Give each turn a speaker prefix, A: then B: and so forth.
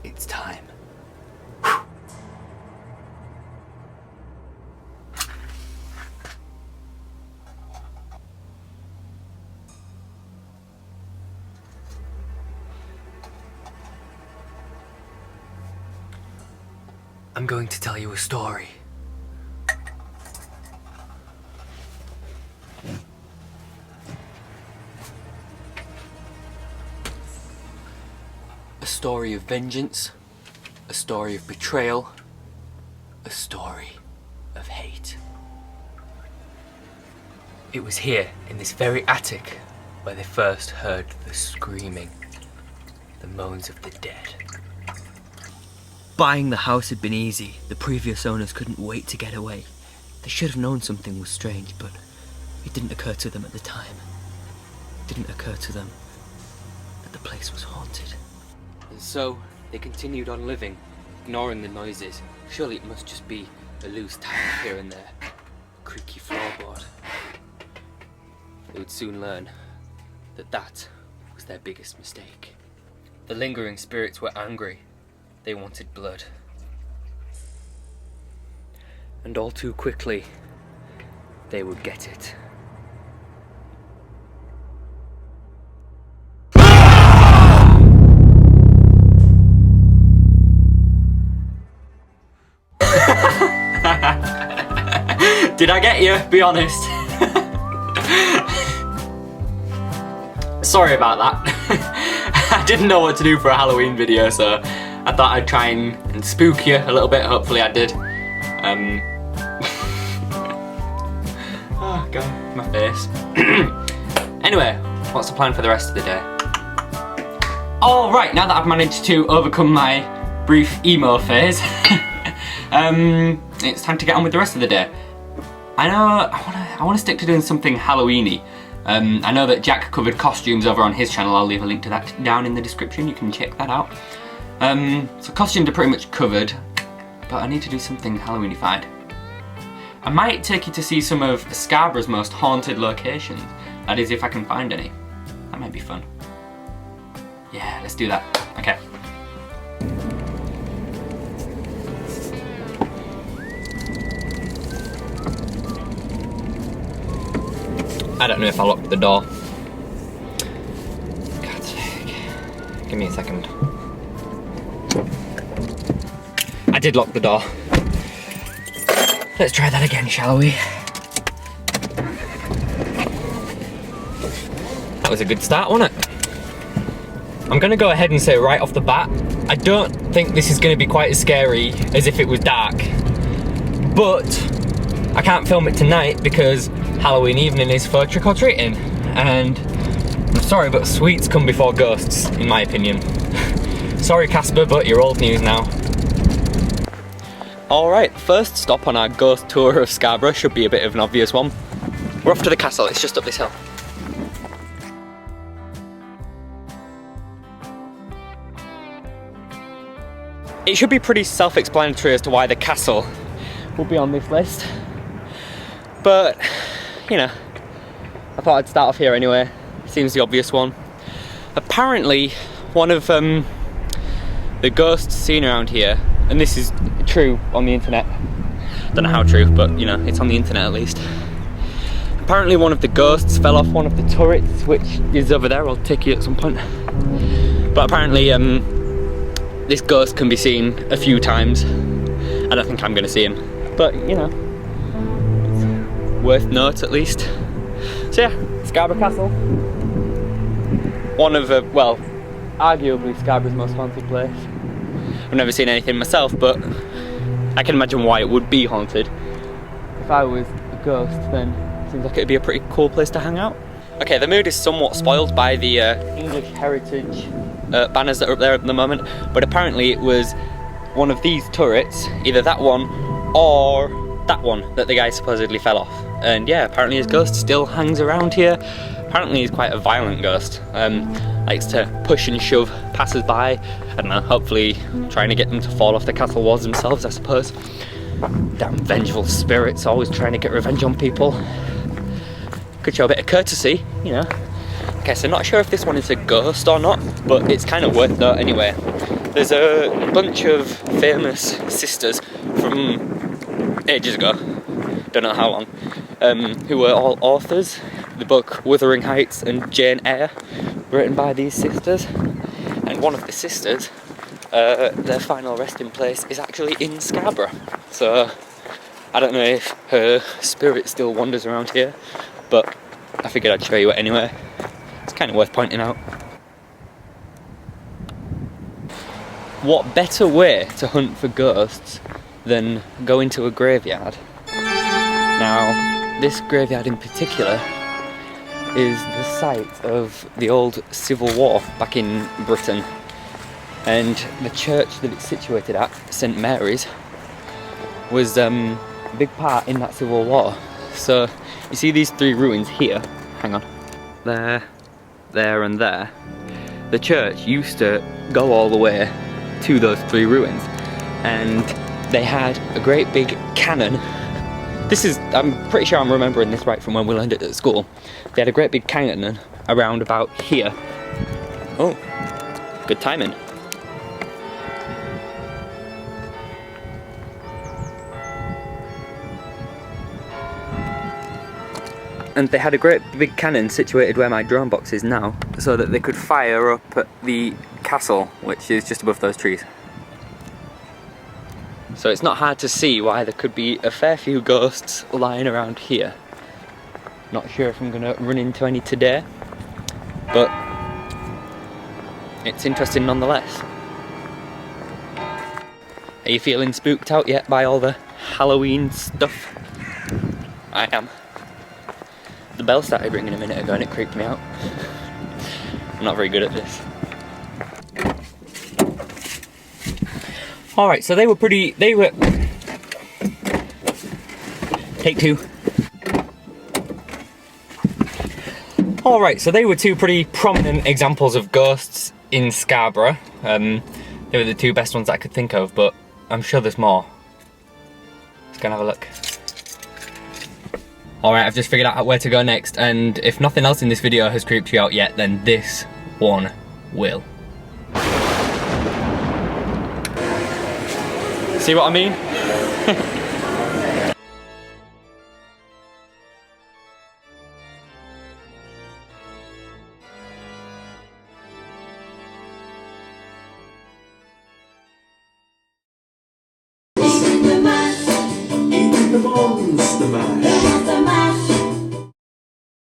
A: It's time. I'm going to tell you a story. A story of vengeance, a story of betrayal, a story of hate. It was here, in this very attic, where they first heard the screaming, the moans of the dead. Buying the house had been easy. The previous owners couldn't wait to get away. They should have known something was strange, but it didn't occur to them at the time. It didn't occur to them that the place was haunted. And so, they continued on living, ignoring the noises. Surely it must just be a loose tile here and there, a creaky floorboard. They would soon learn that that was their biggest mistake. The lingering spirits were angry. They wanted blood. And all too quickly, they would get it. Did I get you? Be honest. Sorry about that. I didn't know what to do for a Halloween video, so I thought I'd try and spook you a little bit. Hopefully I did. Oh god, my face. Anyway, what's the plan for the rest of the day? Alright, now that I've managed to overcome my brief emo phase, it's time to get on with the rest of the day. I know I want to stick to doing something Halloween-y. I know that Jack covered costumes over on his channel. I'll leave a link to that down in the description. You can check that out. So costumes are pretty much covered, but I need to do something Halloween-ified. I might take you to see some of Scarborough's most haunted locations. That is, if I can find any. That might be fun. Yeah, let's do that. Okay. I don't know if I locked the door. God's sake. Give me a second. I did lock the door. Let's try that again, shall we? That was a good start, wasn't it? I'm gonna go ahead and say right off the bat, I don't think this is gonna be quite as scary as if it was dark. But I can't film it tonight because Halloween evening is for trick-or-treating. And I'm sorry, but sweets come before ghosts, in my opinion. Sorry, Casper, but you're old news now. Alright, first stop on our ghost tour of Scarborough should be a bit of an obvious one. We're off to the castle, it's just up this hill. It should be pretty self-explanatory as to why the castle will be on this list. But, you know, I thought I'd start off here anyway. Seems the obvious one. Apparently, one of the ghosts seen around here, and this is true on the internet. Don't know how true, but you know, it's on the internet at least. Apparently one of the ghosts fell off one of the turrets, which is over there. I'll take you at some point. But apparently this ghost can be seen a few times. I don't think I'm gonna see him, but you know, it's worth note at least. So yeah, Scarborough Castle. One of, well, arguably Scarborough's most haunted place. I've never seen anything myself, but I can imagine why it would be haunted. If I was a ghost, then it seems like it'd be a pretty cool place to hang out. Okay, the mood is somewhat spoiled by the English heritage banners that are up there at the moment, but apparently it was one of these turrets, either that one or that one, that the guy supposedly fell off. And yeah, apparently his ghost still hangs around here. Apparently he's quite a violent ghost. Likes to push and shove passers-by. I don't know, hopefully trying to get them to fall off the castle walls themselves, I suppose. Damn vengeful spirits, always trying to get revenge on people. Could show a bit of courtesy, you know. Okay, so not sure if this one is a ghost or not, but it's kind of worth note anyway. There's a bunch of famous sisters from ages ago, don't know how long, who were all authors. The book Wuthering Heights and Jane Eyre, written by these sisters. And one of the sisters, their final resting place is actually in Scarborough. So I don't know if her spirit still wanders around here, but I figured I'd show you it anyway. It's kind of worth pointing out. What better way to hunt for ghosts than go into a graveyard? Now, this graveyard in particular is the site of the old Civil War back in Britain, and the church that it's situated at, St Mary's, was a big part in that Civil War. So you see these three ruins here, hang on, there, there and there. The church used to go all the way to those three ruins, and they had a great big cannon. This is, I'm pretty sure I'm remembering this right from when we learned it at school. They had a great big cannon around about here. Oh, good timing. And they had a great big cannon situated where my drone box is now, so that they could fire up at the castle, which is just above those trees. So it's not hard to see why there could be a fair few ghosts lying around here. Not sure if I'm gonna run into any today, but it's interesting nonetheless. Are you feeling spooked out yet by all the Halloween stuff? I am. The bell started ringing a minute ago and it creeped me out. I'm not very good at this. Alright, so they were... Take two. Alright, so they were two pretty prominent examples of ghosts in Scarborough. They were the two best ones that I could think of, but I'm sure there's more. Let's go and have a look. Alright, I've just figured out where to go next, and if nothing else in this video has creeped you out yet, then this one will. See what I mean?